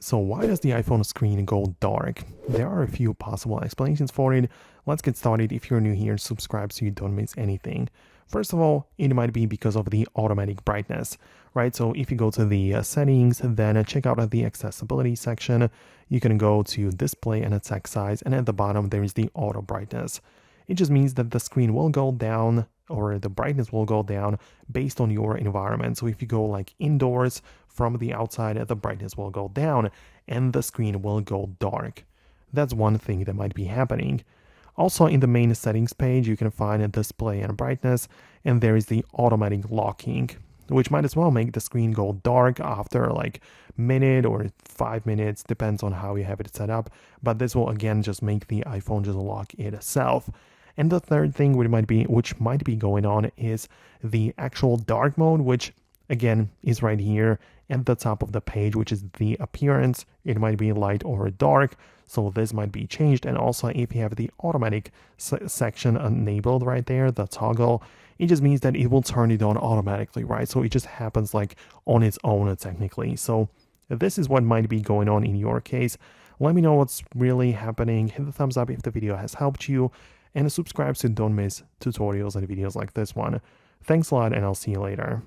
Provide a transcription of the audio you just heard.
So why does the iPhone screen go dark? There are a few possible explanations for it. Let's get started. If you're new here, subscribe so you don't miss anything. First of all, it might be because of the automatic brightness, right? So if you go to the settings, then check out the accessibility section. You can go to display and text size, and at the bottom there is the auto brightness. It just means that the screen will go down or the brightness will go down based on your environment. So if you go like indoors from the outside, the brightness will go down and the screen will go dark. That's one thing that might be happening. Also, in the main settings page, you can find a display and brightness, and there is the automatic locking, which might as well make the screen go dark after like minute or 5 minutes, depends on how you have it set up. But this will again just make the iPhone just lock itself. And the third thing which might be going on is the actual dark mode, which again is right here at the top of the page, which is the appearance. It might be light or dark, so this might be changed. And also if you have the automatic section enabled right there, the toggle, it just means that it will turn it on automatically, right? So it just happens like on its own technically. So this is what might be going on in your case. Let me know what's really happening. Hit the thumbs up if the video has helped you, and subscribe so you don't miss tutorials and videos like this one. Thanks a lot, and I'll see you later.